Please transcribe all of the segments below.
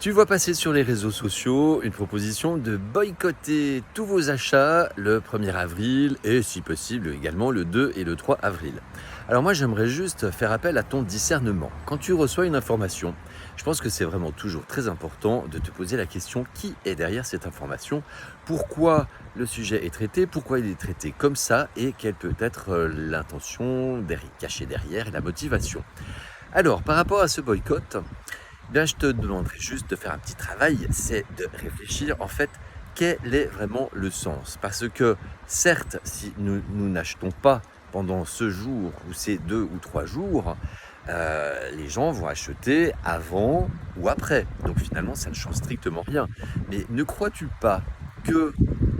Tu vois passer sur les réseaux sociaux une proposition de boycotter tous vos achats le 1er avril et si possible également le 2 et le 3 avril. Alors moi j'aimerais juste faire appel à ton discernement. Quand tu reçois une information, je pense que c'est vraiment toujours très important de te poser la question qui est derrière cette information, pourquoi le sujet est traité, pourquoi il est traité comme ça et quelle peut être l'intention cachée derrière et la motivation. Alors par rapport à ce boycott, bien, je te demanderai juste de faire un petit travail, c'est de réfléchir en fait quel est vraiment le sens. Parce que certes, si nous n'achetons pas pendant ce jour ou ces 2 ou 3 jours, les gens vont acheter avant ou après. Donc finalement, ça ne change strictement rien. Mais ne crois-tu pas que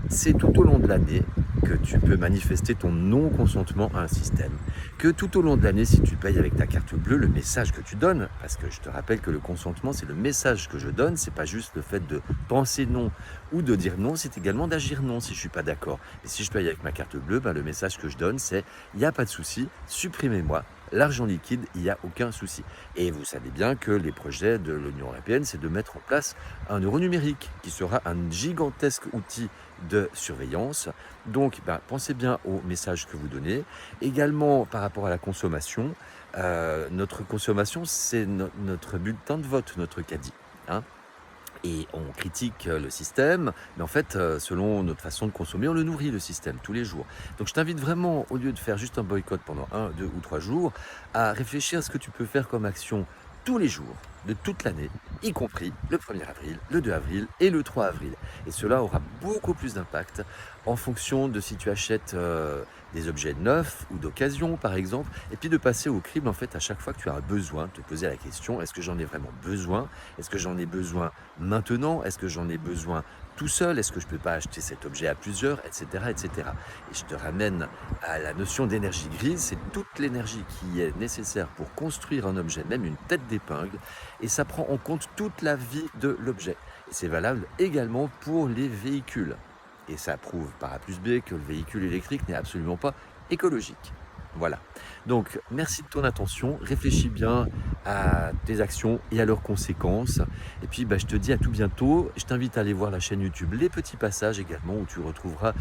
c'est tout au long de l'année que tu peux manifester ton non-consentement à un système. Que tout au long de l'année, si tu payes avec ta carte bleue, le message que tu donnes, parce que je te rappelle que le consentement, c'est le message que je donne, c'est pas juste le fait de penser non ou de dire non, c'est également d'agir non si je suis pas d'accord. Et si je paye avec ma carte bleue, ben, le message que je donne, c'est il n'y a pas de souci, supprimez-moi l'argent liquide, il n'y a aucun souci. Et vous savez bien que les projets de l'Union européenne, c'est de mettre en place un euro numérique qui sera un gigantesque outil de surveillance. Donc, pensez bien au message que vous donnez. Également, par rapport à la consommation, notre consommation, c'est notre bulletin de vote, notre caddie, hein. Et on critique le système, mais en fait, selon notre façon de consommer, on le nourrit le système tous les jours. Donc je t'invite vraiment, au lieu de faire juste un boycott pendant 1, 2 ou 3 jours, à réfléchir à ce que tu peux faire comme action tous les jours de toute l'année, y compris le 1er avril, le 2 avril et le 3 avril. Et cela aura beaucoup plus d'impact en fonction de si tu achètes des objets neufs ou d'occasion, par exemple, et puis de passer au crible, en fait, à chaque fois que tu as un besoin, te poser la question, est-ce que j'en ai vraiment besoin? Est-ce que j'en ai besoin maintenant? Est-ce que j'en ai besoin tout seul? Est-ce que je ne peux pas acheter cet objet à plusieurs? Etc., etc. Et je te ramène à la notion d'énergie grise, c'est toute l'énergie qui est nécessaire pour construire un objet, même une tête d'épingle, et ça prend en compte toute la vie de l'objet. Et c'est valable également pour les véhicules. Et ça prouve par A plus B que le véhicule électrique n'est absolument pas écologique. Voilà. Donc, merci de ton attention. Réfléchis bien à tes actions et à leurs conséquences. Et puis, je te dis à tout bientôt. Je t'invite à aller voir la chaîne YouTube Les Petits Passages également, où tu retrouveras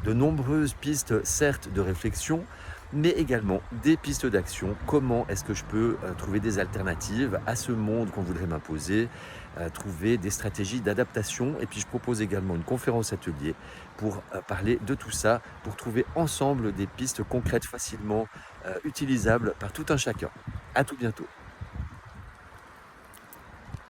de nombreuses pistes, certes, de réflexion, mais également des pistes d'action. Comment est-ce que je peux trouver des alternatives à ce monde qu'on voudrait m'imposer, trouver des stratégies d'adaptation. Et puis, je propose également une conférence atelier pour parler de tout ça, pour trouver ensemble des pistes concrètes facilement utilisables par tout un chacun. À tout bientôt.